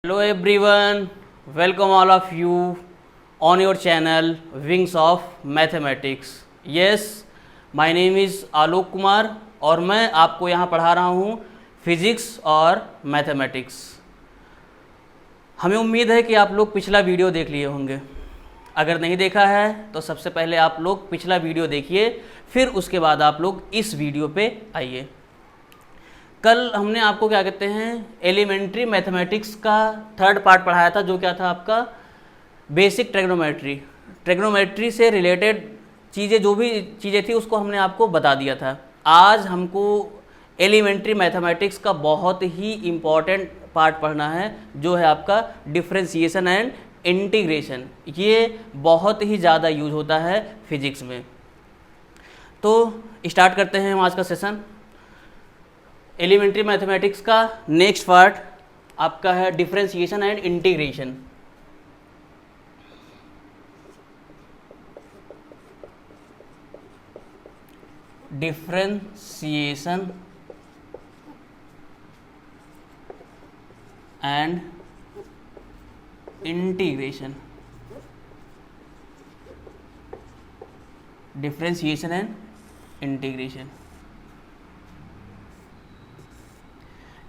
Hello everyone, welcome all of you on your channel Wings of Mathematics. Yes, my name is Alok Kumar और मैं आपको यहाँ पढ़ा रहा हूँ फिजिक्स और मैथमेटिक्स. हमें उम्मीद है कि आप लोग पिछला वीडियो देख लिए होंगे. अगर नहीं देखा है तो सबसे पहले आप लोग पिछला वीडियो देखिए, फिर उसके बाद आप लोग इस वीडियो पे आइए. कल हमने आपको क्या कहते हैं एलिमेंट्री मैथमेटिक्स का थर्ड पार्ट पढ़ाया था, जो क्या था आपका बेसिक ट्रिग्नोमेट्री से रिलेटेड चीज़ें, जो भी चीज़ें थी उसको हमने आपको बता दिया था. आज हमको एलिमेंट्री मैथमेटिक्स का बहुत ही इम्पॉर्टेंट पार्ट पढ़ना है, जो है आपका डिफरेंशिएशन एंड इंटीग्रेशन. ये बहुत ही ज़्यादा यूज होता है फिजिक्स में. तो स्टार्ट करते हैं हम आज का सेशन. एलिमेंट्री मैथमेटिक्स का नेक्स्ट पार्ट आपका है differentiation and integration. Differentiation and integration. Differentiation and integration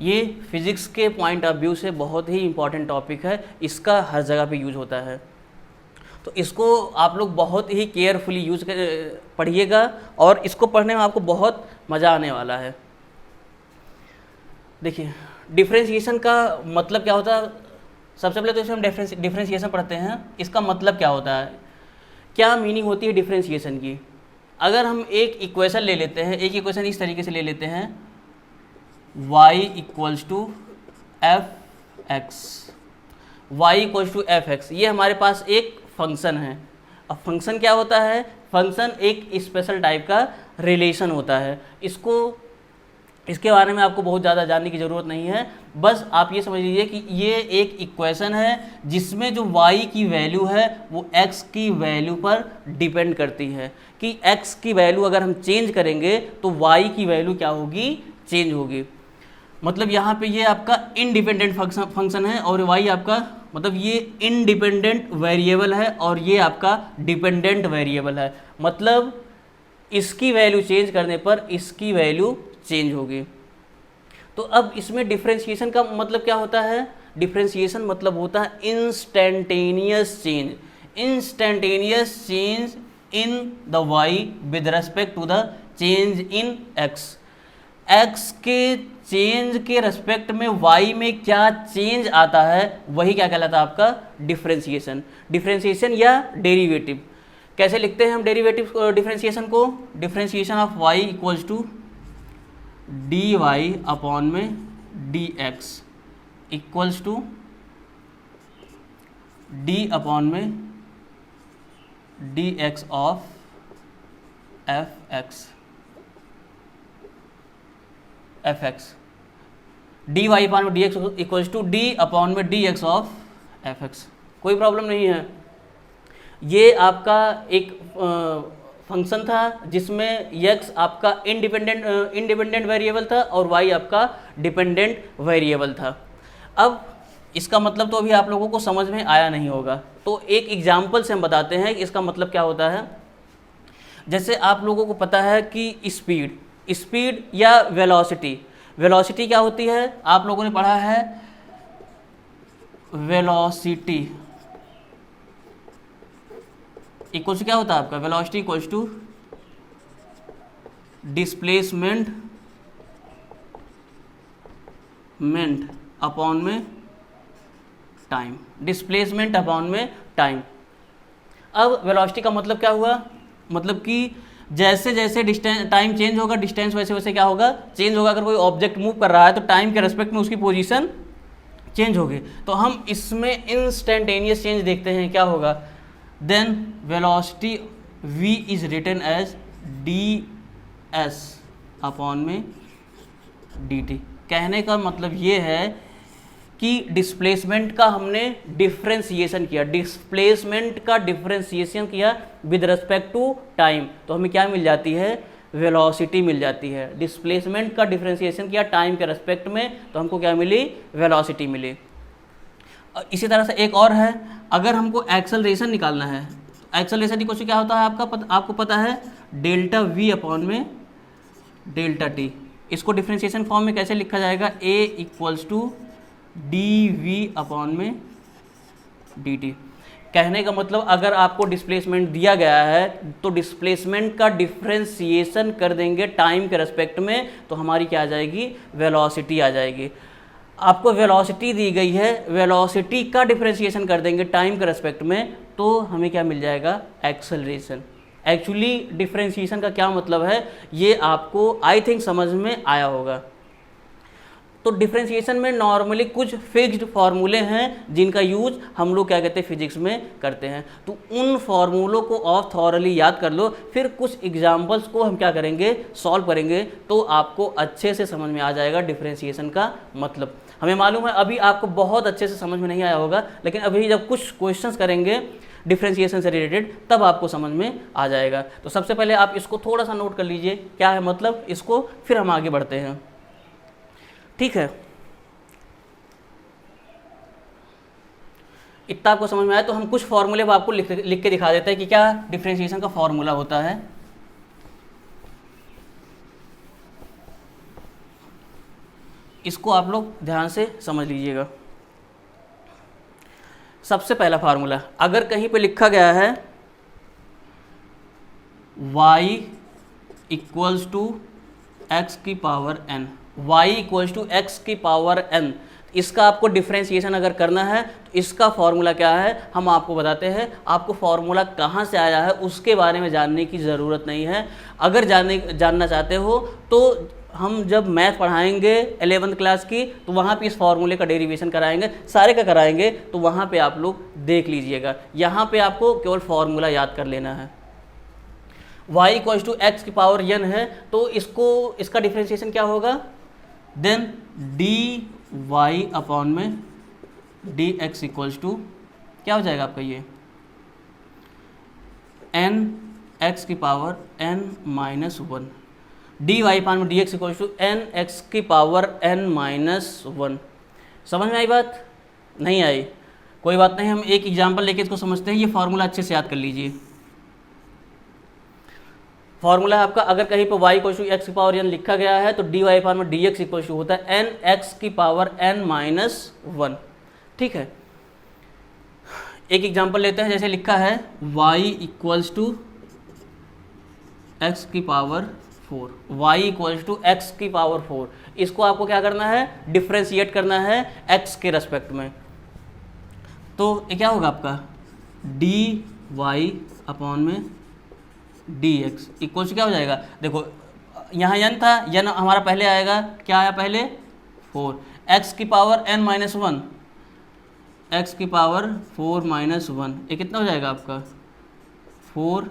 ये फिज़िक्स के पॉइंट ऑफ व्यू से बहुत ही इम्पॉर्टेंट टॉपिक है. इसका हर जगह पे यूज होता है, तो इसको आप लोग बहुत ही केयरफुली यूज कर पढ़िएगा और इसको पढ़ने में आपको बहुत मज़ा आने वाला है. देखिए, डिफरेंशिएशन का मतलब क्या होता है. सबसे पहले तो इसमें हम डिफरेंशिएशन पढ़ते हैं. इसका मतलब क्या होता है, क्या मीनिंग होती है डिफरेंशिएशन की. अगर हम एक इक्वेशन ले लेते हैं, एक इक्वेशन इस तरीके से ले लेते हैं y equals to F X. Y equals to F X, ये हमारे पास एक फंक्शन है. अब फंक्शन क्या होता है, फंक्शन एक स्पेशल टाइप का रिलेशन होता है. इसके बारे में आपको बहुत ज़्यादा जानने की ज़रूरत नहीं है. बस आप ये समझ लीजिए कि ये एक इक्वेशन है जिसमें जो y की वैल्यू है वो x की वैल्यू पर डिपेंड करती है. कि x की वैल्यू अगर हम चेंज करेंगे तो y की वैल्यू क्या होगी, चेंज होगी. मतलब यहाँ पे ये आपका इंडिपेंडेंट फंक्शन है और y आपका मतलब ये इंडिपेंडेंट वेरिएबल है और ये आपका डिपेंडेंट वेरिएबल है. मतलब इसकी वैल्यू चेंज करने पर इसकी वैल्यू चेंज होगी. तो अब इसमें डिफरेंशिएशन का मतलब क्या होता है. डिफरेंशिएशन मतलब होता है instantaneous change. Instantaneous change in the y with respect to the change in x. x के चेंज के रेस्पेक्ट में y में क्या चेंज आता है वही क्या कहलाता है आपका डिफरेंशिएशन. डिफरेंशिएशन या डेरिवेटिव. कैसे लिखते हैं हम डेरिवेटिव डिफरेंशिएशन को. Differentiation of y equals to D Y upon में D X equals to D upon में D X of F X. D Y upon में D X equals to D upon में D X of F X. कोई problem नहीं है. ये आपका एक फंक्शन था जिसमें x आपका इंडिपेंडेंट वेरिएबल था और y आपका डिपेंडेंट वेरिएबल था. अब इसका मतलब तो अभी आप लोगों को समझ में आया नहीं होगा, तो एक एग्जाम्पल से हम बताते हैं कि इसका मतलब क्या होता है. जैसे आप लोगों को पता है कि स्पीड या वेलोसिटी क्या होती है. आप लोगों ने पढ़ा है वेलोसिटी इक्वल्स टू क्या होता है आपका. Velocity equals to displacement upon में टाइम. डिस्प्लेसमेंट अपॉन में टाइम. अब वेलोसिटी का मतलब क्या हुआ, मतलब कि जैसे जैसे डिस्टेंस टाइम चेंज होगा डिस्टेंस वैसे वैसे क्या होगा, चेंज होगा. अगर कोई ऑब्जेक्ट मूव कर रहा है तो टाइम के रेस्पेक्ट में उसकी पोजीशन चेंज होगी. तो हम इसमें इंस्टेंटेनियस चेंज देखते हैं क्या होगा. Then velocity v is written as ds upon में dt. कहने का मतलब ये है कि डिस्प्लेसमेंट का हमने डिफरेंशिएशन किया. डिस्प्लेसमेंट का डिफरेंशिएशन किया विद रिस्पेक्ट टू टाइम, तो हमें क्या मिल जाती है, वेलोसिटी मिल जाती है। डिस्प्लेसमेंट का डिफरेंशिएशन किया टाइम के रेस्पेक्ट में तो हमको क्या मिली, वेलोसिटी मिली। इसी तरह से एक और है, अगर हमको एक्सेलरेशन निकालना है, एक्सेलरेशन की क्वेश्चन क्या होता है आपको पता है, डेल्टा वी अपॉन में डेल्टा टी। इसको डिफ्रेंशिएशन फॉर्म में कैसे लिखा जाएगा, A equals to D V upon में डी टी। कहने का मतलब अगर आपको डिस्प्लेसमेंट दिया गया है तो डिस्प्लेसमेंट का डिफ्रेंशिएशन कर देंगे टाइम के रेस्पेक्ट में, तो हमारी क्या आ जाएगी, वेलोसिटी आ जाएगी। आपको वेलोसिटी दी गई है, वेलोसिटी का डिफ्रेंशिएशन कर देंगे टाइम के रेस्पेक्ट में, तो हमें क्या मिल जाएगा, एक्सेलरेशन। एक्चुअली डिफ्रेंशिएशन का क्या मतलब है ये आपको आई थिंक समझ में आया होगा। तो डिफ्रेंशिएशन में नॉर्मली कुछ फिक्स्ड फार्मूले हैं जिनका यूज हम लोग क्या कहते हैं, फिजिक्स में करते हैं। तो उन फार्मूलों को आप थॉरली याद कर लो, फिर कुछ एग्जांपल्स को हम क्या करेंगे, सॉल्व करेंगे, तो आपको अच्छे से समझ में आ जाएगा डिफ्रेंशिएशन का मतलब। हमें मालूम है अभी आपको बहुत अच्छे से समझ में नहीं आया होगा, लेकिन अभी जब कुछ क्वेश्चंस करेंगे डिफ्रेंशिएशन से रिलेटेड तब आपको समझ में आ जाएगा। तो सबसे पहले आप इसको थोड़ा सा नोट कर लीजिए क्या है मतलब इसको, फिर हम आगे बढ़ते हैं, ठीक है। इतना आपको समझ में आया तो हम कुछ फॉर्मूले आपको लिख के दिखा देते हैं कि क्या डिफ्रेंशिएशन का फॉर्मूला होता है। इसको आप लोग ध्यान से समझ लीजिएगा। सबसे पहला फार्मूला, अगर कहीं पे लिखा गया है y इक्वल्स टू एक्स की power n, y equals to X की पावर n, इसका आपको डिफ्रेंशिएशन अगर करना है तो इसका फॉर्मूला क्या है हम आपको बताते हैं। आपको फॉर्मूला कहाँ से आया है उसके बारे में जानने की ज़रूरत नहीं है। अगर जानना चाहते हो तो हम जब मैथ पढ़ाएंगे 11th क्लास की तो वहाँ पे इस फॉर्मूले का डेरिवेशन कराएंगे, सारे का कराएंगे, तो वहाँ पे आप लोग देख लीजिएगा। यहाँ पे आपको केवल फॉर्मूला याद कर लेना है। y इक्वल्स टू एक्स की पावर n है तो इसका डिफ्रेंशिएशन क्या होगा, देन डी वाई अपॉन में डी एक्स इक्वल्स टू क्या हो जाएगा आपका ये n एक्स की power n minus one, D Y upon में D X equals to n X की पावर n माइनस वन। समझ में आई बात, नहीं आई कोई बात नहीं, हम एक एग्जाम्पल लेके इसको समझते हैं। ये फॉर्मूला अच्छे से याद कर लीजिए। फॉर्मूला है आपका, अगर कहीं पर y इक्वल टू एक्स की पावर n लिखा गया है तो डी वाई पावर में डी एक्स इक्वल टू होता है n एक्स की पावर n माइनस वन, ठीक है। एक एग्जांपल लेते हैं, जैसे लिखा है y इक्वल्स टू एक्स की power 4, y equals to X की पावर 4, इसको आपको क्या करना है, डिफ्रेंशिएट करना है x के रेस्पेक्ट में। तो ये क्या होगा आपका डी वाई अपॉन में डी एक्स इक्वल टू क्या हो जाएगा, देखो यहाँ n था, n हमारा पहले आएगा, क्या आया पहले 4, x की power n minus one, x की पावर 4 माइनस वन, ये कितना हो जाएगा आपका 4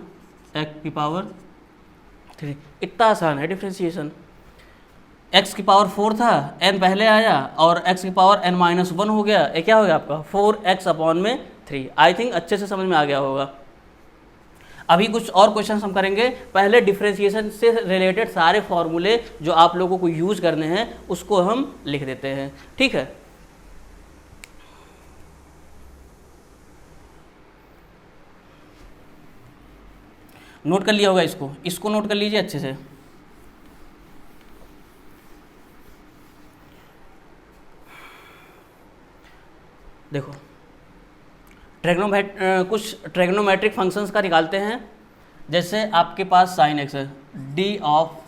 एक्स की पावर 3। इतना आसान है डिफ्रेंशिएशन। x की पावर 4 था, n पहले आया और x की पावर n माइनस वन हो गया, ये क्या हो गया आपका 4x अपॉन में 3। आई थिंक अच्छे से समझ में आ गया होगा। अभी कुछ और क्वेश्चन हम करेंगे, पहले डिफ्रेंशिएशन से रिलेटेड सारे फॉर्मूले जो आप लोगों को यूज करने हैं उसको हम लिख देते हैं, ठीक है। नोट कर लिया होगा इसको नोट कर लीजिए अच्छे से। देखो कुछ ट्रेग्नोमेट्रिक फंक्शंस का निकालते हैं। जैसे आपके पास साइन एक्स है, डी ऑफ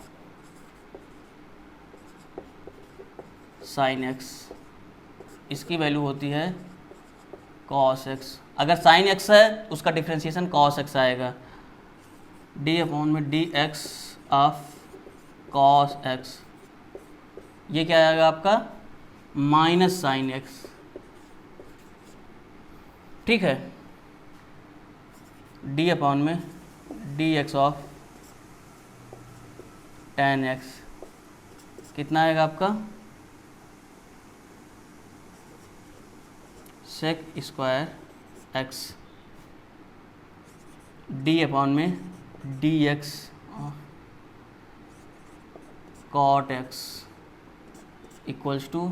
साइन एक्स, इसकी वैल्यू होती है कॉस एक्स। अगर साइन एक्स है उसका डिफ्रेंशिएशन कॉस एक्स आएगा, डी अपॉन में D X of cos X, ये क्या आएगा आपका माइनस साइन एक्स, ठीक है। डी अपॉन में D X of tan X कितना आएगा आपका sec square X, D upon में D X cot X equals to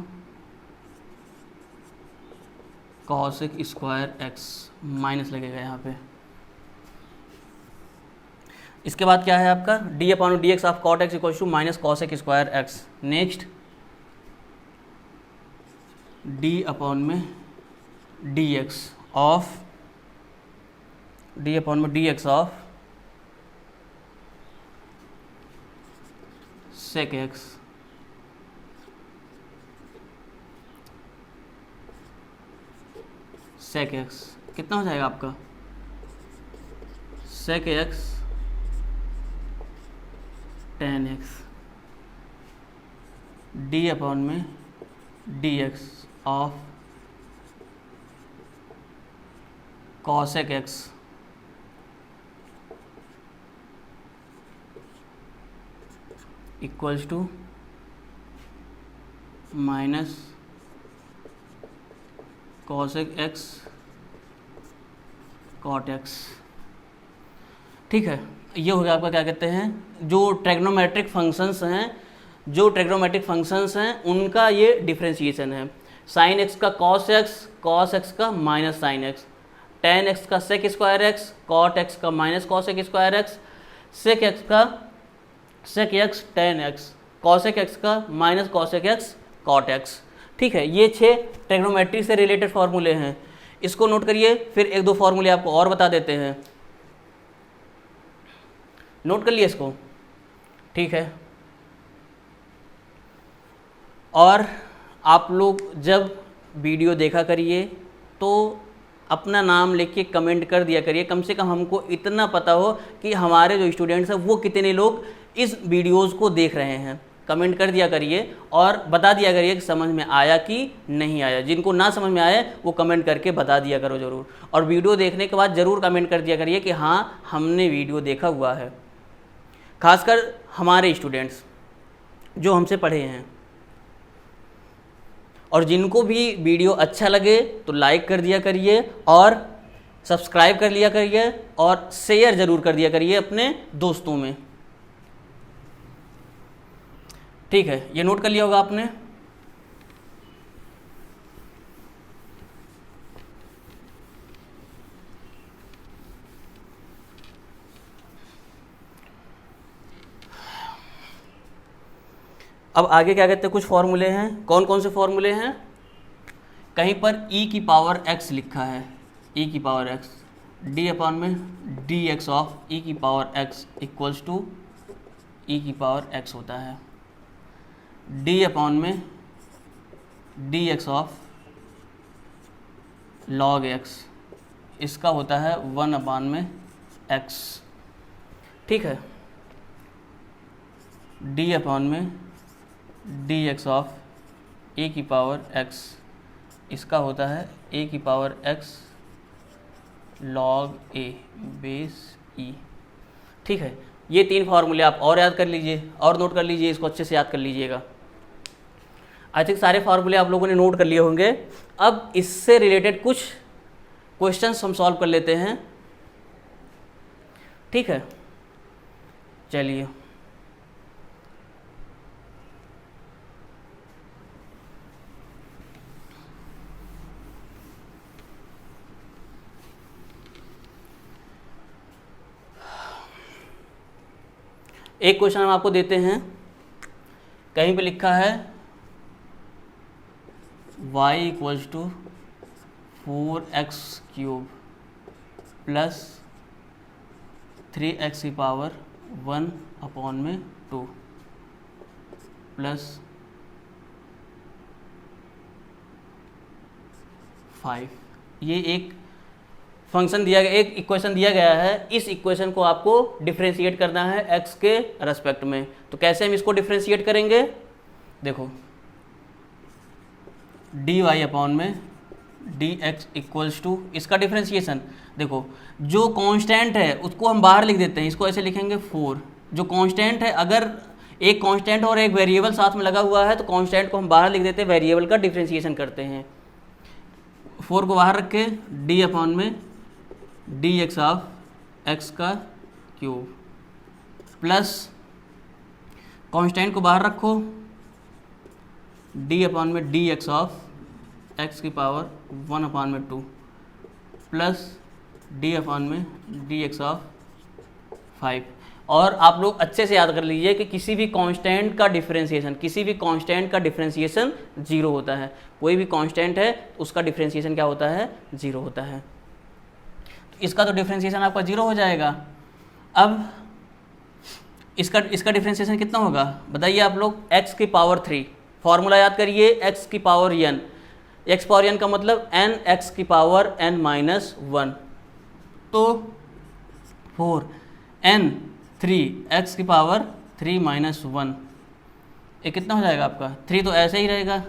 cosec square x minus लगेगा यहाँ पे। इसके बाद क्या है आपका D upon D X of cot X equal to minus cosec square X. Next D upon में D X of D upon में D X of sec X sec X कितना हो जाएगा आपका sec X tan X D upon में D X of cosec X equals to minus cosec X cot X. ठीक है, ये हो गया आपका क्या कहते हैं जो ट्रिग्नोमेट्रिक फंक्शंस हैं उनका ये डिफ्रेंशिएशन है। साइन एक्स का कॉस एक्स का minus sine X, tan X का sec square X, cot X का minus cosec square X, sec X का sec X tan X, cosec X का minus cosec X cot X. ठीक है, ये 6 trigonometry से रिलेटेड फार्मूले हैं, इसको नोट करिए। फिर एक दो फार्मूले आपको और बता देते हैं, नोट कर लिए इसको। ठीक है, और आप लोग जब वीडियो देखा करिए तो अपना नाम लिख के कमेंट कर दिया करिए, कम से कम हमको इतना पता हो कि हमारे जो स्टूडेंट्स हैं वो कितने लोग इस वीडियोज़ को देख रहे हैं। कमेंट कर दिया करिए और बता दिया करिए कि समझ में आया कि नहीं आया। जिनको ना समझ में आए वो कमेंट करके बता दिया करो ज़रूर, और वीडियो देखने के बाद ज़रूर कमेंट कर दिया करिए कि हाँ हमने वीडियो देखा हुआ है। खासकर हमारे स्टूडेंट्स जो हमसे पढ़े हैं, और जिनको भी वीडियो अच्छा लगे तो लाइक कर दिया करिए और सब्सक्राइब कर लिया करिए और शेयर ज़रूर कर दिया करिए अपने दोस्तों में। ठीक है, ये नोट कर लिया होगा आपने। अब आगे क्या कहते हैं, कुछ फॉर्मूले हैं। कौन कौन से फॉर्मूले हैं, कहीं पर e की पावर x लिखा है, e की पावर x, डी अपॉन में डी एक्स ऑफ e की power x equals to e की पावर x होता है। डी अपॉन में D X of log x, इसका होता है 1 अपॉन में x। ठीक है, डी अपॉन में डी एक्स ऑफ ए की पावर x, इसका होता है a की power x log a base e। ठीक है, ये 3 फार्मूले आप और याद कर लीजिए और नोट कर लीजिए, इसको अच्छे से याद कर लीजिएगा। आई थिंक सारे फार्मूले आप लोगों ने नोट कर लिए होंगे। अब इससे रिलेटेड कुछ क्वेश्चंस हम सॉल्व कर लेते हैं। ठीक है, चलिए। एक क्वेश्चन हम आपको देते हैं, कहीं पे लिखा है y equals to 4x cube plus 3x की पावर 1 अपॉन में 2 प्लस 5। ये एक फंक्शन दिया गया, एक इक्वेशन दिया गया है। इस इक्वेशन को आपको डिफरेंशिएट करना है x के रेस्पेक्ट में। तो कैसे हम इसको डिफरेंशिएट करेंगे, देखो डी वाई अपॉन में डी एक्स इक्वल्स टू, इसका डिफरेंशिएशन देखो, जो कांस्टेंट है उसको हम बाहर लिख देते हैं, इसको ऐसे लिखेंगे 4। जो कांस्टेंट है, अगर एक कांस्टेंट और एक वेरिएबल साथ में लगा हुआ है तो कांस्टेंट को हम बाहर लिख देते हैं, वेरिएबल का डिफरेंशिएशन करते हैं। 4 को बाहर रख के डी अपॉन में डी एक्स ऑफ एक्स का क्यूब प्लस कांस्टेंट को बाहर रखो डी अपॉन में डी एक्स ऑफ एक्स की पावर 1/2 प्लस dx ऑफ 5। और आप लोग अच्छे से याद कर लीजिए कि किसी भी कांस्टेंट का डिफरेंशिएशन जीरो होता है। कोई भी कांस्टेंट है उसका डिफरेंशिएशन क्या होता है, जीरो होता है। तो इसका तो डिफरेंशिएशन आपका जीरो हो जाएगा। अब इसका डिफरेंशिएशन कितना होगा बताइए आप लोग, x की पावर 3। फॉर्मूला याद करिए, x की power n, x power n का मतलब n x की पावर n माइनस 1, तो 4 n 3 x की पावर 3 माइनस 1, ये कितना हो जाएगा आपका, 3 तो ऐसे ही रहेगा,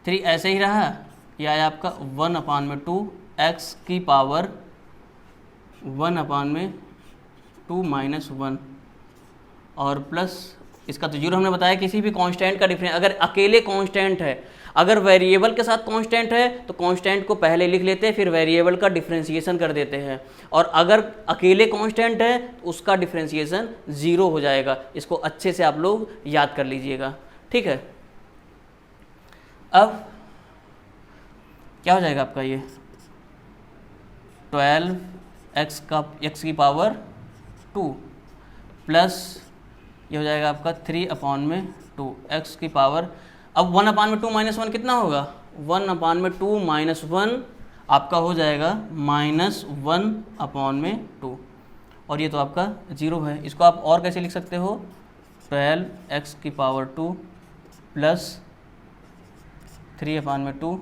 3 ऐसे ही रहा, यह आया आपका 1/2 x की पावर 1/2 माइनस 1 और प्लस इसका तो जीरो हमने बताया। किसी भी कांस्टेंट का डिफरेंस अगर अकेले कांस्टेंट है, अगर वेरिएबल के साथ कांस्टेंट है तो कांस्टेंट को पहले लिख लेते हैं, फिर वेरिएबल का डिफरेंशिएशन कर देते हैं। और अगर अकेले कांस्टेंट है तो उसका डिफरेंशिएशन जीरो हो जाएगा। इसको अच्छे से आप लोग याद कर लीजिएगा, ठीक है। अब क्या हो जाएगा आपका, ये 12x की पावर 2 प्लस ये हो जाएगा आपका 3/2 x की पावर, अब 1/2 माइनस 1 कितना होगा, 1/2 माइनस 1 आपका हो जाएगा -1/2 और ये तो आपका जीरो है। इसको आप और कैसे लिख सकते हो, 12x की पावर 2 प्लस 3/2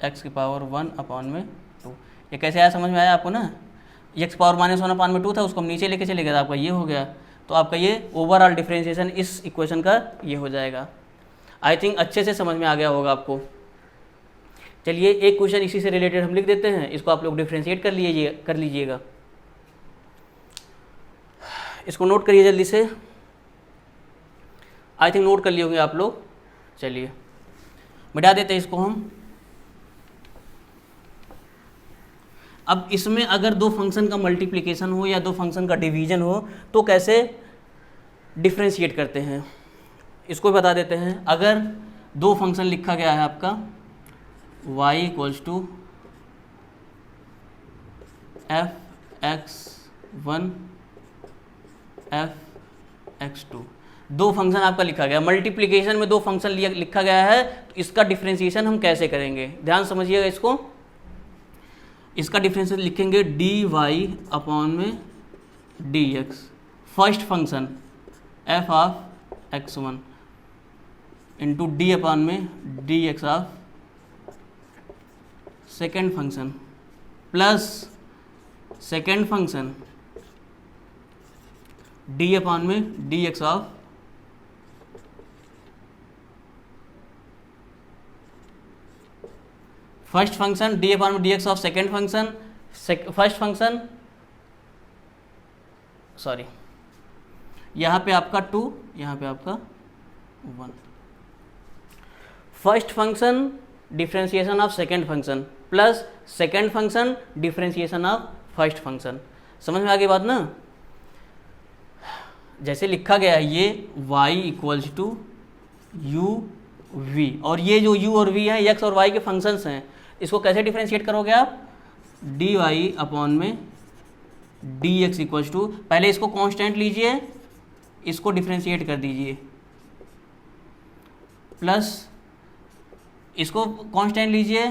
x की पावर 1/2। ये कैसे आया, समझ में आया आपको ना। x पावर -1/2 था, उसको हम नीचे लेके चले गए, आपका ये हो गया। तो आपका ये ओवरऑल डिफरेंशिएशन इस इक्वेशन का ये हो जाएगा। आई थिंक अच्छे से समझ में आ गया होगा आपको। चलिए एक क्वेश्चन इसी से रिलेटेड हम लिख देते हैं, इसको आप लोग डिफरेंशिएट कर लीजिएगा। इसको नोट करिए जल्दी से, आई थिंक नोट कर लिए होंगे आप लोग। चलिए मिटा देते हैं इसको हम। अब इसमें अगर दो फंक्शन का मल्टीप्लिकेशन हो या दो फंक्शन का डिवीजन हो तो कैसे डिफरेंशिएट करते हैं, इसको बता देते हैं। अगर दो फंक्शन लिखा गया है आपका y = f(x1) f(x2), दो फंक्शन आपका लिखा गया, मल्टीप्लिकेशन में दो फंक्शन लिखा गया है, तो इसका डिफरेंशिएशन हम कैसे करेंगे, ध्यान समझिएगा इसको। इसका डिफरेंशिएशन लिखेंगे dy/dx, first function f(x1) into d/dx of second function plus second function d/dx of first function, d/dx of second function, first function sorry यहाँ पे आपका 2, यहाँ पे आपका 1। First function differentiation of second function plus second function differentiation of first function. समझ में आ गई बात ना। जैसे लिखा गया है ये y = u(v) और ये जो u और v है x और y के फंक्शंस हैं, इसको कैसे डिफरेंशिएट करोगे आप, dy/dx = पहले इसको कांस्टेंट लीजिए, इसको डिफरेंशिएट कर दीजिए, प्लस इसको कांस्टेंट लीजिए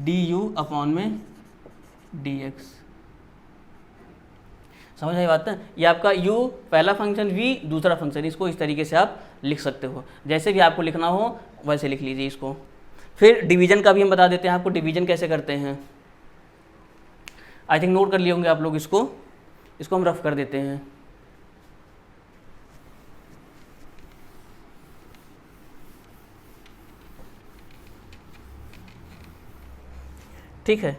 du/dx। समझ आई बात है। ये आपका u पहला फंक्शन, v दूसरा फंक्शन, इसको इस तरीके से आप लिख सकते हो, जैसे भी आपको लिखना हो वैसे लिख लीजिए इसको। फिर डिवीजन का भी हम बता देते हैं आपको, डिवीजन कैसे करते हैं। आई थिंक नोट कर लिए होंगे आप लोग इसको हम रफ कर देते हैं। ठीक है,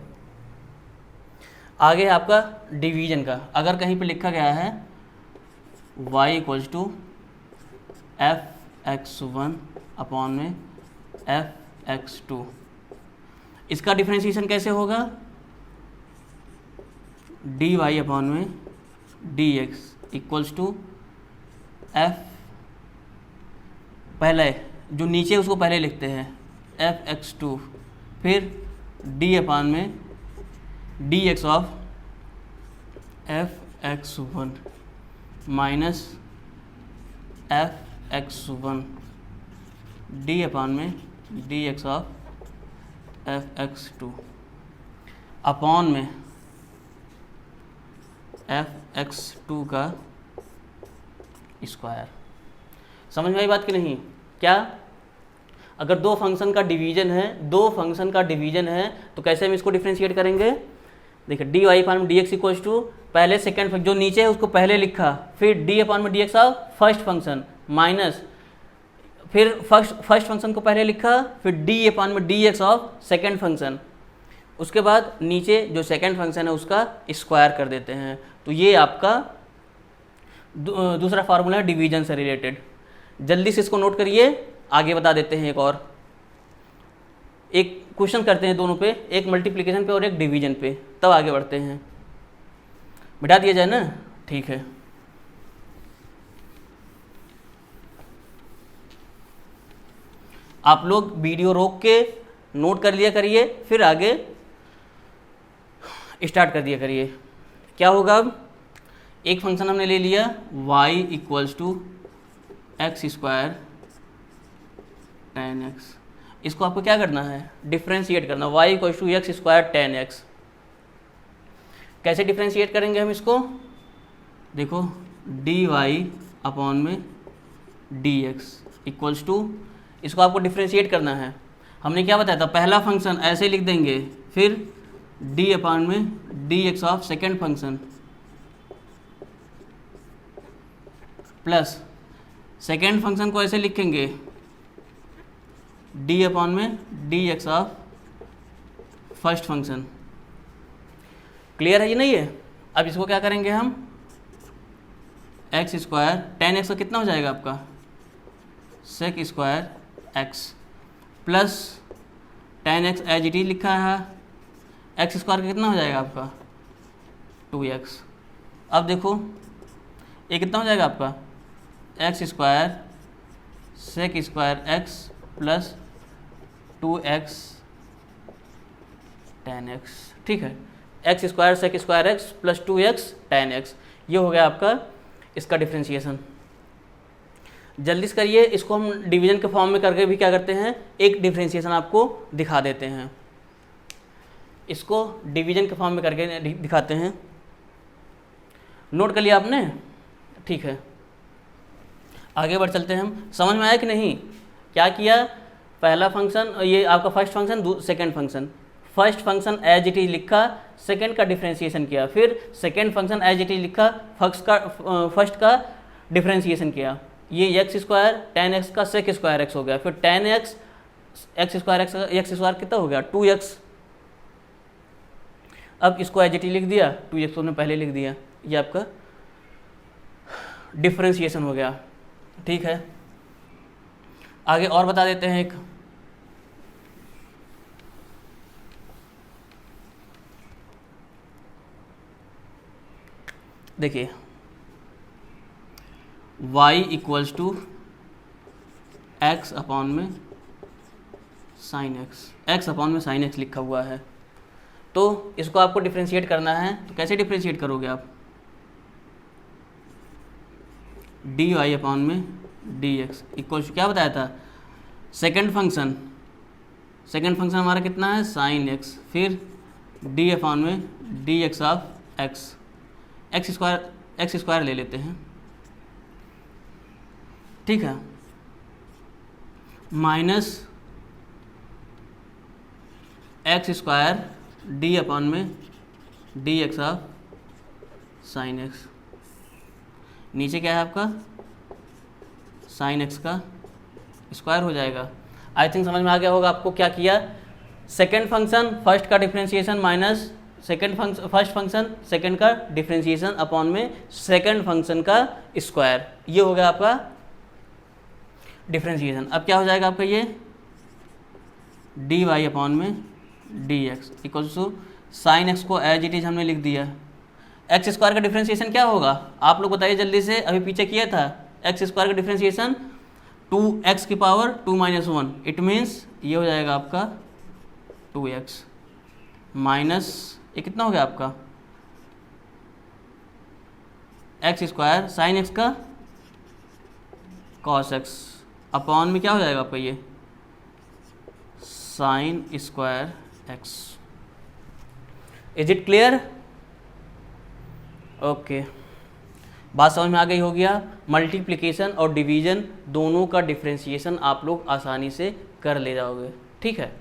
आगे है आपका डिवीजन का। अगर कहीं पे लिखा गया है y = f(x1) f(x2), इसका डिफरेंशिएशन कैसे होगा, dy/dx = f, पहले जो नीचे उसको पहले लिखते हैं f(x2), फिर d/में dx of f(x1) minus f(x1) d/में dx of f(x2) upon में f(x2) का स्क्वायर। समझ में आई बात कि नहीं? क्या अगर दो फंक्शन का डिवीजन है तो कैसे हम इसको डिफ्रेंशिएट करेंगे? देखिए dy/में dx इक्वल्स टू पहले सेकेंड जो नीचे है उसको पहले लिखा, फिर d/में dx of first function minus फिर फर्स्ट फंक्शन को पहले लिखा, फिर d/में dx ऑफ सेकेंड फंक्शन, उसके बाद नीचे जो सेकेंड फंक्शन है उसका स्क्वायर कर देते हैं। तो ये आपका दूसरा फार्मूला है डिवीजन से रिलेटेड। जल्दी से इसको नोट करिए, आगे बता देते हैं। एक क्वेश्चन करते हैं दोनों पे, एक मल्टीप्लिकेशन पे और एक डिवीजन पे, तब आगे बढ़ते हैं। बिठा दिया जाए ना? ठीक है। आप लोग वीडियो रोक के नोट कर लिया करिए, फिर आगे स्टार्ट कर दिया करिए। क्या होगा? अब एक फंक्शन हमने ले लिया y equals to x² tan x। इसको आपको क्या करना है? डिफ्रेंशिएट करना। y equals to x² tan x। कैसे डिफ्रेंशिएट करेंगे हम इसको? देखो dy/में dx इक्वल्स टू, इसको आपको डिफ्रेंशिएट करना है। हमने क्या बताया था? पहला फंक्शन ऐसे लिख देंगे, फिर d/में dx of second function plus second function को ऐसे लिखेंगे d/में dx of first function. Clear है ये नहीं है? अब इसको क्या करेंगे हम? x² tan x का कितना हो जाएगा आपका? sec² x plus tan x as it is लिखा है, x² का कितना हो जाएगा आपका? 2x। अब देखो ये कितना हो जाएगा आपका? x² sec² x plus 2x tan x। ठीक है, x² sec² x plus 2x tan x। ये हो गया आपका इसका डिफ्रेंशिएशन। जल्दी से करिए, इसको हम डिवीजन के फॉर्म में करके भी क्या करते हैं, एक डिफ्रेंशिएशन आपको दिखा देते हैं। इसको डिवीजन के फॉर्म में करके दिखाते हैं। नोट कर लिया आपने? ठीक है, आगे बढ़ चलते हैं हम। समझ में आया कि नहीं? क्या किया? पहला फंक्शन, ये आपका first function, second function. First function as it is लिखा, सेकेंड का डिफ्रेंशिएशन किया, फिर second function as it is लिखा, फर्स्ट का डिफ्रेंशिएशन किया। ये x² tan x का sec² x हो गया, फिर tan x x² कितना हो गया? 2x। अब इसको एज इट इज लिख दिया, 2x तो हमने पहले लिख दिया। ये आपका डिफ्रेंशिएशन हो गया। ठीक है, आगे और बता देते हैं एक। देखिए y इक्वल्स टू x/में sin x लिखा हुआ है। तो इसको आपको डिफ्रेंशिएट करना है, तो कैसे डिफ्रेंशिएट करोगे आप? dy/में dx इक्वल्स टू क्या बताया था? सेकेंड फंक्शन हमारा कितना है? sin x, फिर d/में dx ऑफ x² ले लेते हैं। ठीक है, minus x² d/में dx of sin x। नीचे क्या है आपका? sin x का स्क्वायर हो जाएगा। आई थिंक समझ में आ गया होगा आपको क्या किया। सेकेंड फंक्शन फर्स्ट का differentiation minus first function second का डिफ्रेंशिएशन अपॉन में सेकेंड फंक्शन का स्क्वायर। ये हो गया आपका डिफ्रेंशिएशन। अब क्या हो जाएगा आपका? ये dy/में dx equal to sine x को एज इट इज हमने लिख दिया। x² का डिफ्रेंशिएशन क्या होगा? आप लोग बताइए जल्दी से, अभी पीछे किया था। x² का डिफ्रेंशिएशन 2x की पावर 2 माइनस 1, इट मीन्स ये हो जाएगा आपका 2x माइनस ये कितना हो गया आपका एक्स स्क्वायर साइन एक्स का कॉस एक्स अपॉन में क्या हो जाएगा आपका ये sine square x. Is it clear? Okay, बात समझ में आ गई होगी। मल्टीप्लिकेशन और डिवीजन दोनों का डिफ्रेंशिएशन आप लोग आसानी से कर ले जाओगे। ठीक है,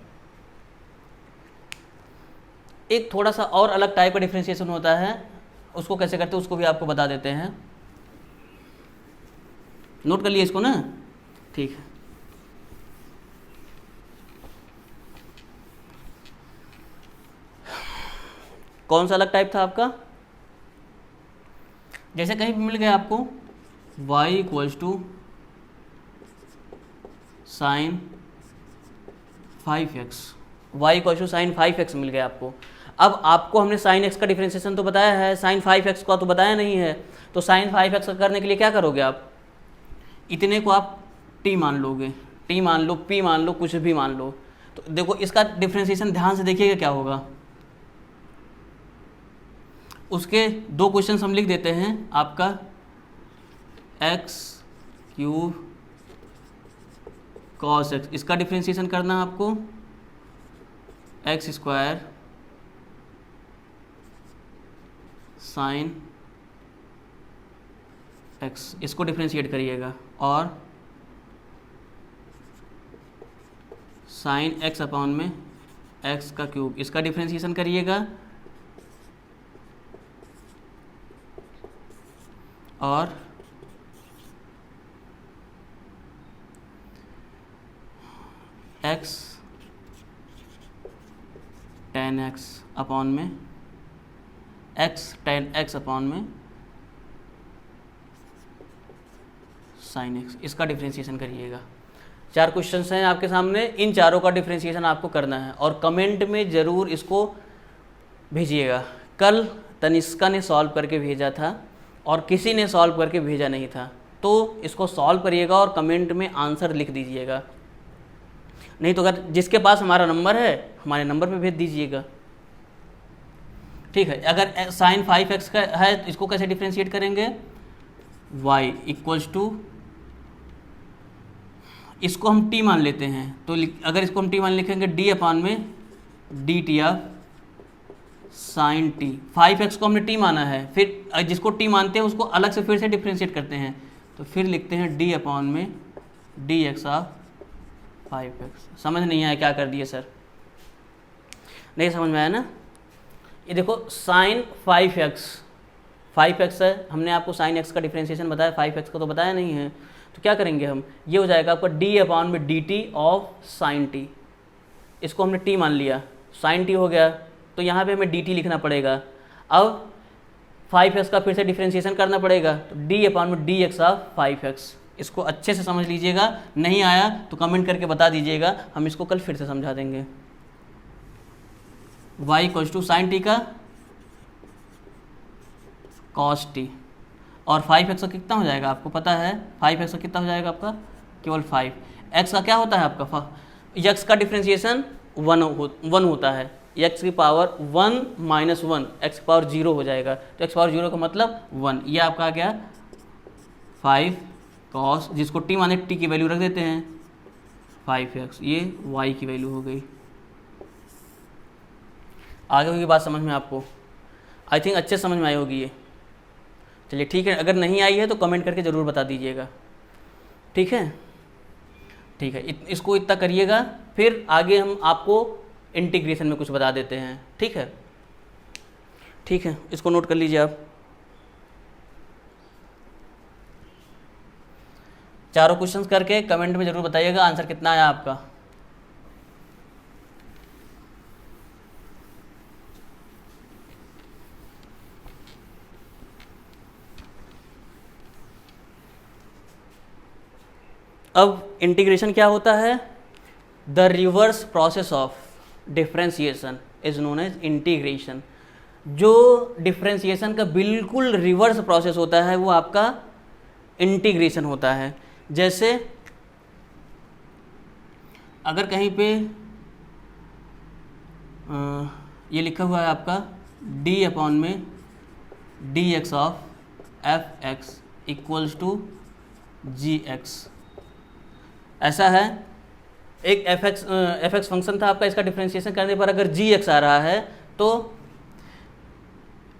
एक थोड़ा सा और अलग टाइप का डिफ्रेंशिएशन होता है, उसको कैसे करते हैं उसको भी आपको बता देते हैं। नोट कर लिए इसको ना? ठीक है, कौन सा अलग टाइप था आपका? जैसे कहीं भी मिल गया आपको y equals to sine 5x, y equals to sine 5x मिल गया आपको। अब आपको हमने साइन x का डिफरेंशिएशन तो बताया है, साइन 5x का तो बताया नहीं है। तो साइन 5x करने के लिए क्या करोगे आप? इतने को आप t मान लोगे, t मान लो, p मान लो, कुछ भी मान लो। तो देखो इसका डिफरेंशिएशन ध्यान से देखिएगा क्या होगा। उसके दो क्वेश्चन हम लिख देते हैं। आपका x क्यूब कॉस x, इसका डिफरेंशिएशन करना है आपको x स्क्वायर साइन x, इसको डिफरेंशिएट करिएगा, और साइन x अपॉन में x का क्यूब, इसका डिफरेंशिएशन करिएगा, और x tan x अपॉन में x tan x अपॉन में साइन x, इसका डिफरेंशिएशन करिएगा। 4 क्वेश्चंस हैं आपके सामने, इन चारों का डिफरेंशिएशन आपको करना है और कमेंट में ज़रूर इसको भेजिएगा। कल तनिष्का ने सॉल्व करके भेजा था और किसी ने सॉल्व करके भेजा नहीं था, तो इसको सॉल्व करिएगा और कमेंट में आंसर लिख दीजिएगा। नहीं तो अगर जिसके पास हमारा नंबर है, हमारे नंबर पे भेज दीजिएगा। ठीक है, अगर साइन 5x का है तो इसको कैसे डिफरेंशिएट करेंगे? y इक्वल्स टू, इसको हम t मान लेते हैं, तो अगर इसको हम t मान लिखेंगे d अपॉन में dt of sine t। 5x को हमने t माना है, फिर जिसको t मानते हैं उसको अलग से फिर से डिफरेंशिएट करते हैं, तो फिर लिखते हैं d अपॉन में dx ऑफ 5x। समझ नहीं आया क्या कर दिए सर? नहीं समझ में आया ना? ये देखो साइन 5x है, हमने आपको साइन x का डिफरेंशिएशन बताया, 5x का तो बताया नहीं है। तो क्या करेंगे हम, ये हो जाएगा आपका d अपॉन में dt ऑफ साइन t, इसको हमने t मान लिया, साइन t हो गया, तो यहाँ पे हमें dt लिखना पड़ेगा। अब 5x का फिर से डिफरेंशिएशन करना पड़ेगा, तो d अपॉन में dx ऑफ 5x। इसको अच्छे से समझ लीजिएगा, नहीं आया तो कमेंट करके बता दीजिएगा, हम इसको कल फिर से समझा देंगे। y equals to sine t का कॉस t, और 5x का कितना हो जाएगा आपको पता है? 5x का कितना हो जाएगा आपका? केवल 5। x का क्या होता है आपका? x का डिफरेंशिएशन 1 होता है, x की पावर 1 माइनस 1, x की पावर 0 हो जाएगा, तो x पावर 0 का मतलब 1। ये आपका आ गया 5 कॉस, जिसको t माने t की वैल्यू रख देते हैं 5x, ये y की वैल्यू हो गई। आगे होगी बात समझ में आपको? आई थिंक अच्छे समझ में आई होगी ये। चलिए ठीक है, अगर नहीं आई है तो कमेंट करके ज़रूर बता दीजिएगा। ठीक है, ठीक है, इसको इतना करिएगा, फिर आगे हम आपको इंटीग्रेशन में कुछ बता देते हैं। ठीक है, ठीक है, इसको नोट कर लीजिए आप। चारों क्वेश्चंस करके कमेंट में ज़रूर बताइएगा आंसर कितना आया आपका। अब इंटीग्रेशन क्या होता है? The reverse process of differentiation is known as integration. जो डिफरेंशिएशन का बिल्कुल रिवर्स प्रोसेस होता है वो आपका इंटीग्रेशन होता है। जैसे अगर कहीं पे ये लिखा हुआ है आपका डी अपॉन में D X of F X equals to G X, ऐसा है। एक एफ एक्स फंक्शन था आपका, इसका डिफ्रेंशिएशन करने पर अगर जी एक्स आ रहा है तो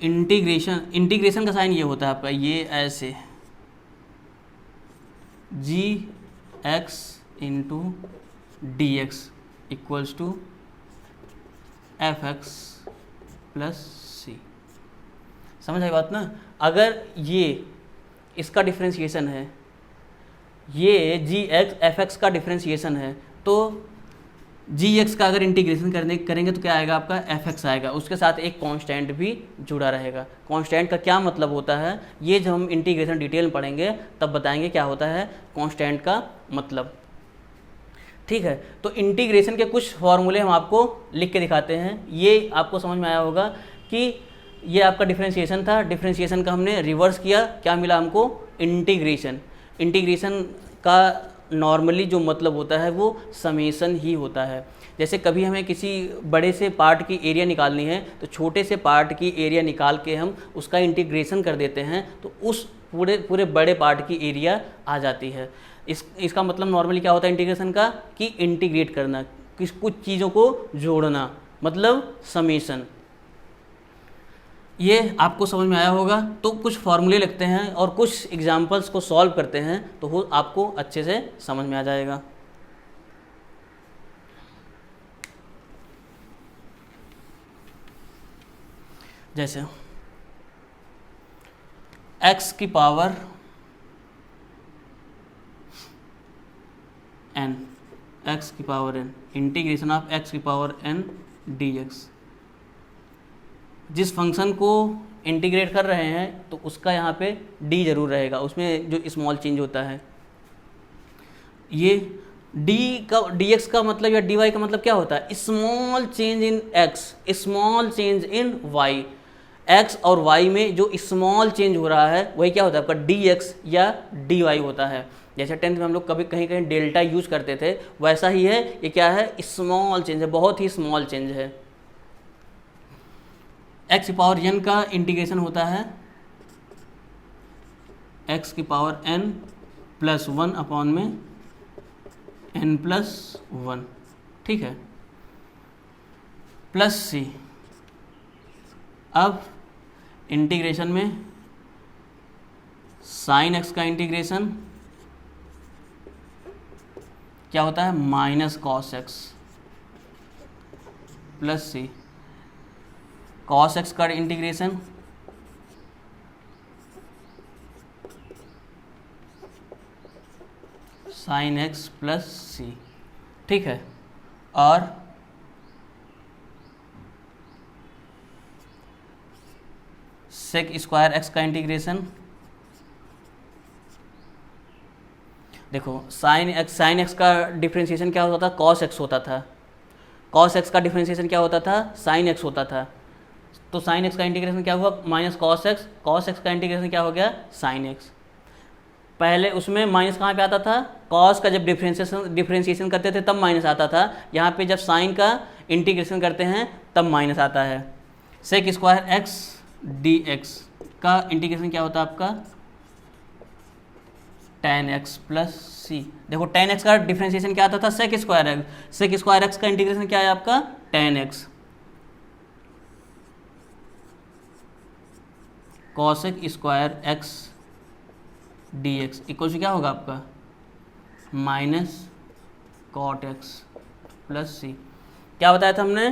इंटीग्रेशन का साइन ये होता है आपका, ये ऐसे G X into D X equals to F X plus C. समझ आई बात ना? अगर ये इसका डिफ्रेंशिएशन है, ये जी एक्स एफ एक्स का डिफ्रेंशिएशन है, तो जी एक्स का अगर इंटीग्रेशन करेंगे तो क्या आएगा आपका, एफ एक्स आएगा। उसके साथ एक कांस्टेंट भी जुड़ा रहेगा। कांस्टेंट का क्या मतलब होता है, ये जब हम इंटीग्रेशन डिटेल में पढ़ेंगे तब बताएंगे क्या होता है कांस्टेंट का मतलब। ठीक है, तो इंटीग्रेशन के कुछ फॉर्मूले हम आपको लिख के दिखाते हैं। ये आपको समझ में आया होगा कि ये आपका डिफ्रेंशिएशन था, डिफ्रेंशिएशन का हमने रिवर्स किया, क्या मिला हमको, इंटीग्रेशन। इंटीग्रेशन का नॉर्मली जो मतलब होता है वो समेशन ही होता है। जैसे कभी हमें किसी बड़े से पार्ट की एरिया निकालनी है तो छोटे से पार्ट की एरिया निकाल के हम उसका इंटीग्रेशन कर देते हैं तो उस पूरे बड़े पार्ट की एरिया आ जाती है। इसका मतलब नॉर्मली क्या होता है इंटीग्रेशन का, कि इंटीग्रेट करना, कुछ चीज़ों को जोड़ना, मतलब समेशन। ये आपको समझ में आया होगा। तो कुछ फॉर्मूले लिखते हैं और कुछ एग्जाम्पल्स को सॉल्व करते हैं तो वो आपको अच्छे से समझ में आ जाएगा। जैसे x की पावर n, x की power n, integration of x की पावर n dx। जिस फंक्शन को इंटीग्रेट कर रहे हैं तो उसका यहाँ पे d जरूर रहेगा, उसमें जो स्मॉल चेंज होता है। ये dx का मतलब या dy का मतलब क्या होता है, small change in x, small change in y। x और y में जो स्मॉल चेंज हो रहा है वही क्या होता है आपका dx या dy होता है। जैसे 10th में हम लोग कभी कहीं कहीं डेल्टा यूज करते थे, वैसा ही है। ये क्या है, स्मॉल चेंज है, बहुत ही स्मॉल चेंज है। x की पावर n का इंटीग्रेशन होता है x की पावर n प्लस 1 अपॉन में n प्लस 1, ठीक है, प्लस c। अब इंटीग्रेशन में साइन x का इंटीग्रेशन क्या होता है, minus cos x plus c। Cos x का integration sine x plus c, ठीक है। और सेक स्क्वायर x का इंटीग्रेशन, देखो साइन x का डिफ्रेंशिएशन क्या होता था, कॉस x होता था। कॉस x का डिफ्रेंशिएशन क्या होता था, साइन x होता था। तो साइन x का इंटीग्रेशन क्या हुआ, minus cos x। Cos x का इंटीग्रेशन क्या हो गया, साइन x। पहले उसमें माइनस कहाँ पे आता था, कॉस का जब डिफ्रेंशिएशन करते थे तब माइनस आता था। यहाँ पे जब साइन का इंटीग्रेशन करते हैं तब माइनस आता है। सेक स्क्वायर x dx का इंटीग्रेशन क्या होता है आपका, tan x प्लस c। देखो tan x का डिफ्रेंशिएशन क्या आता था, sec square x। Sec square x का इंटीग्रेशन क्या है आपका, tan x। Cosec square x dx equal to क्या होगा आपका, minus cot x plus c। क्या बताया था हमने,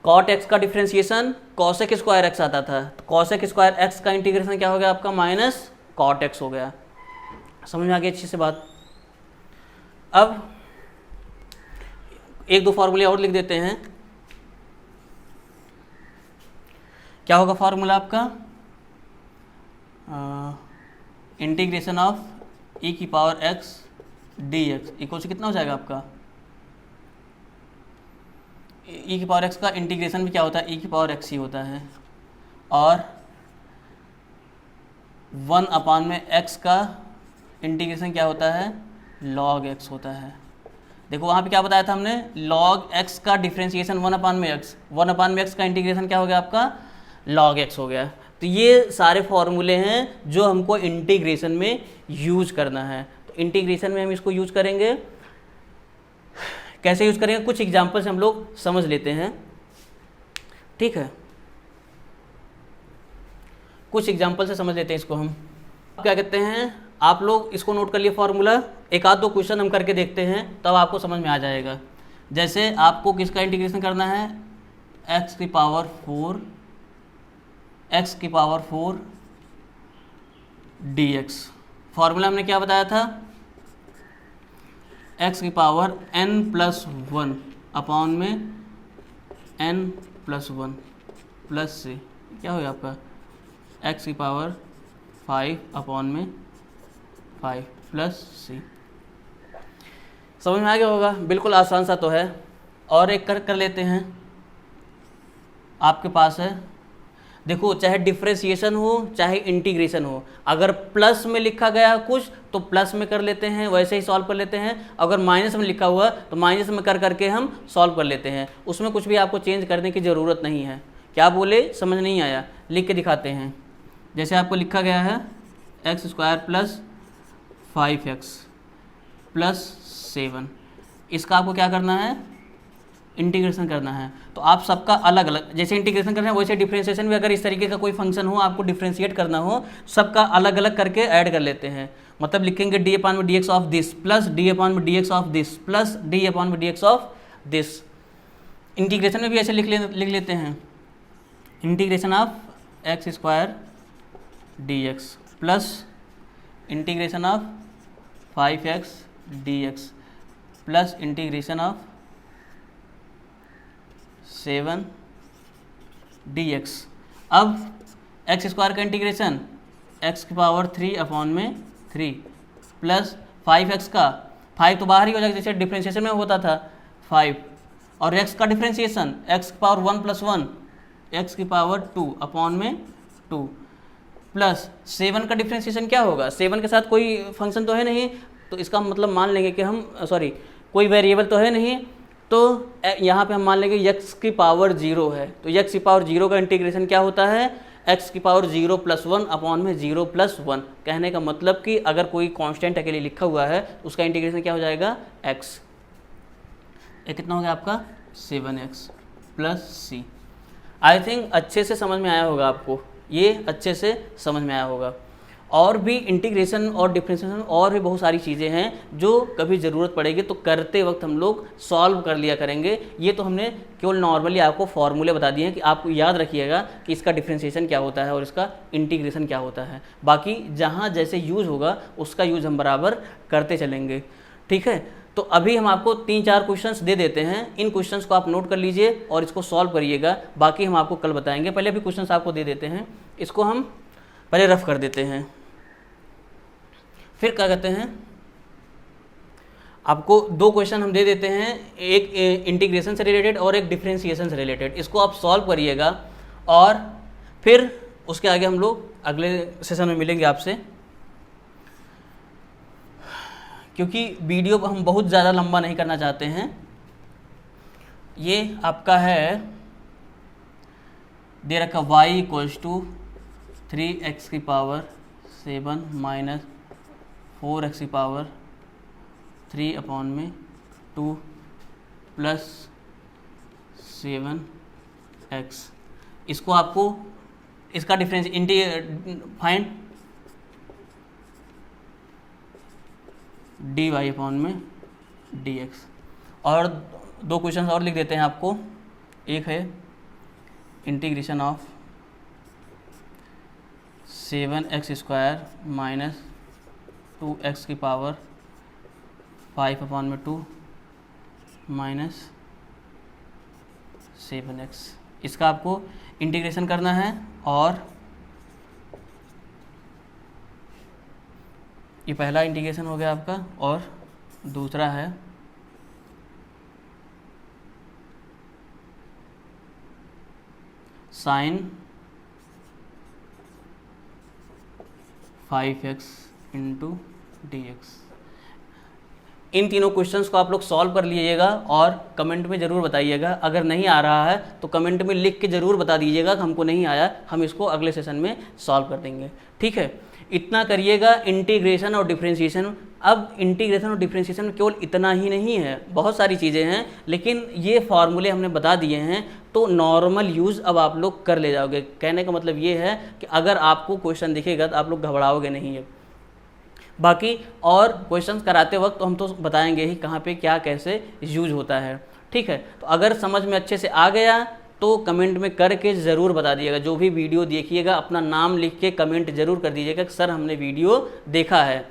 कॉट x का डिफ्रेंशिएशन कॉसेक स्क्वायर x आता था। कॉसेक स्क्वायर x का इंटीग्रेशन क्या हो गया आपका, माइनस कॉट x हो गया। समझ में आ गई अच्छी से बात। अब एक दो फार्मूले और लिख देते हैं। क्या होगा फार्मूला आपका, इंटीग्रेशन ऑफ e की पावर x dx इक्वल से कितना हो जाएगा आपका, e की पावर x का इंटीग्रेशन भी क्या होता है, e की पावर x ही होता है। और 1 अपान में x का इंटीग्रेशन क्या होता है, log x होता है। देखो वहाँ पे क्या बताया था हमने, log x का डिफ्रेंसिएशन 1/x, 1/x का इंटीग्रेशन क्या हो गया आपका, log x हो गया। तो ये सारे फॉर्मूले हैं जो हमको इंटीग्रेशन में यूज करना है। तो इंटीग्रेशन में हम इसको यूज करेंगे, कैसे यूज करेंगे, कुछ एग्जाम्पल से हम लोग समझ लेते हैं, ठीक है, कुछ एग्जाम्पल से समझ लेते हैं इसको हम। क्या कहते हैं, आप लोग इसको नोट कर लिए फॉर्मूला, एक आध दो क्वेश्चन हम करके देखते हैं तब आपको समझ में आ जाएगा। जैसे आपको किसका इंटीग्रेशन करना है, x की पावर 4 dx। फॉर्मूला हमने क्या बताया था, x की पावर n+1 अपॉन में n+1 प्लस से क्या हो गया आपका x की पावर 5 अपॉन में 5 प्लस सी। समझ में आ गया होगा, बिल्कुल आसान सा तो है। और एक कर लेते हैं, आपके पास है, देखो चाहे डिफ्रेंशिएशन हो चाहे इंटीग्रेशन हो, अगर प्लस में लिखा गया कुछ तो प्लस में कर लेते हैं, वैसे ही सॉल्व कर लेते हैं। अगर माइनस में लिखा हुआ तो माइनस में कर करके हम सॉल्व कर लेते हैं, उसमें कुछ भी आपको चेंज करने की ज़रूरत नहीं है। क्या बोले, समझ नहीं आया, लिख के दिखाते हैं। जैसे आपको लिखा गया है x² + 5x + 7, इसका आपको क्या करना है, इंटीग्रेशन करना है। तो आप सबका अलग अलग, जैसे इंटीग्रेशन करना है वैसे डिफ्रेंशिएशन भी, अगर इस तरीके का कोई फंक्शन हो आपको डिफ्रेंशिएट करना हो, सबका अलग अलग करके ऐड कर लेते हैं। मतलब लिखेंगे d/dx of this plus d/dx of this plus d/dx of this. Integration में भी ऐसे लिख लेते हैं, integration of x² dx plus integration of 5x dx plus integration of 7 dx। अब x² का इंटीग्रेशन x की पावर 3 अपॉन में 3 प्लस 5x का, 5 तो बाहर ही हो जाएगा जैसे डिफ्रेंशिएशन में होता था 5, और x का डिफ्रेंशिएशन x की पावर 1 + 1 x की पावर 2 अपॉन में 2 प्लस 7 का डिफ्रेंशिएशन क्या होगा, 7 के साथ कोई फंक्शन तो है नहीं, तो इसका मतलब मान लेंगे कि हम कोई वेरिएबल तो है नहीं, तो यहाँ पे हम मान लेंगे x की पावर 0 है। तो x की पावर 0 का इंटीग्रेशन क्या होता है, x की पावर 0 + 1 अपॉन में 0 + 1। कहने का मतलब कि अगर कोई कांस्टेंट अकेले लिखा हुआ है उसका इंटीग्रेशन क्या हो जाएगा, x। ये कितना हो गया आपका 7x + c। आई थिंक अच्छे से समझ में आया होगा आपको, ये अच्छे से समझ में आया होगा। और भी इंटीग्रेशन और डिफ्रेंशिएशन और भी बहुत सारी चीज़ें हैं जो कभी ज़रूरत पड़ेगी तो करते वक्त हम लोग सॉल्व कर लिया करेंगे। ये तो हमने केवल नॉर्मली आपको फॉर्मूले बता दिए हैं कि आपको याद रखिएगा कि इसका डिफ्रेंशिएशन क्या होता है और इसका इंटीग्रेशन क्या होता है। बाकी जहाँ जैसे यूज़ होगा उसका यूज़ हम बराबर करते चलेंगे, ठीक है। तो अभी हम आपको 3-4 क्वेश्चंस दे देते हैं, इन क्वेश्चंस को आप नोट कर लीजिए और इसको सॉल्व करिएगा, बाकी हम आपको कल बताएंगे। पहले अभी क्वेश्चंस आपको दे देते हैं, इसको हम पहले रफ कर देते हैं, फिर क्या कहते हैं, आपको 2 क्वेश्चन हम दे देते हैं, एक इंटीग्रेशन से रिलेटेड और एक डिफ्रेंशिएशन से रिलेटेड। इसको आप सॉल्व करिएगा और फिर उसके आगे हम लोग अगले सेशन में मिलेंगे आपसे, क्योंकि वीडियो को हम बहुत ज़्यादा लंबा नहीं करना चाहते हैं। ये आपका है दे रखा y = 3x की पावर 7 माइनस 4x की पावर 3 अपॉन में 2 प्लस 7x। इसको आपको इसका डिफरेंस फाइंड dy अपॉन में dx। और 2 क्वेश्चन और लिख देते हैं आपको, एक है integration of 7x² minus 2x की पावर 5 अपॉन में 2 माइनस 7x। इसका आपको इंटीग्रेशन करना है। और ये पहला इंटीग्रेशन हो गया आपका, और दूसरा है sin 5x × dx। इन तीनों क्वेश्चंस को आप लोग सॉल्व कर लीजिएगा और कमेंट में ज़रूर बताइएगा। अगर नहीं आ रहा है तो कमेंट में लिख के ज़रूर बता दीजिएगा कि हमको नहीं आया, हम इसको अगले सेशन में सॉल्व कर देंगे। ठीक है, इतना करिएगा इंटीग्रेशन और डिफरेंशिएशन। अब इंटीग्रेशन और डिफरेंशिएशन में केवल इतना ही नहीं है, बहुत सारी चीज़ें हैं, लेकिन ये फार्मूले हमने बता दिए हैं तो नॉर्मल यूज़ अब आप लोग कर ले जाओगे। कहने का मतलब ये है कि अगर आपको क्वेश्चन दिखेगा तो आप लोग घबराओगे नहीं है। बाकी और क्वेश्चंस कराते वक्त तो हम तो बताएंगे ही कहाँ पे क्या कैसे यूज होता है। ठीक है, तो अगर समझ में अच्छे से आ गया तो कमेंट में करके ज़रूर बता दीजिएगा। जो भी वीडियो देखिएगा अपना नाम लिख के कमेंट ज़रूर कर दीजिएगा कि सर हमने वीडियो देखा है।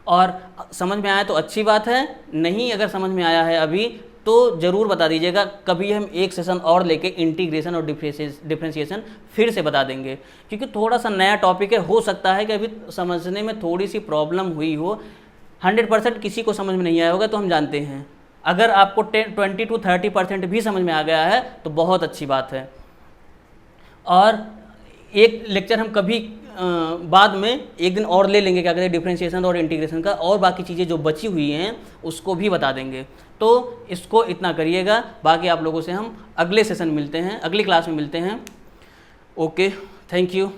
और समझ में आया तो अच्छी बात है, नहीं अगर समझ में आया है अभी तो ज़रूर बता दीजिएगा। कभी हम एक सेशन और लेके इंटीग्रेशन और डिफरेंशिएशन फिर से बता देंगे, क्योंकि थोड़ा सा नया टॉपिक है। हो सकता है कि अभी समझने में थोड़ी सी प्रॉब्लम हुई हो, 100% किसी को समझ में नहीं आया होगा तो हम जानते हैं। अगर आपको 20 to 30% भी समझ में आ गया है तो बहुत अच्छी बात है। और एक लेक्चर हम कभी बाद में एक दिन और ले लेंगे, क्या कहते हैं, डिफरेंशिएशन और इंटीग्रेशन का, और बाकी चीज़ें जो बची हुई हैं उसको भी बता देंगे। तो इसको इतना करिएगा, बाकी आप लोगों से हम अगले सेशन मिलते हैं, अगली क्लास में मिलते हैं। Okay, thank you.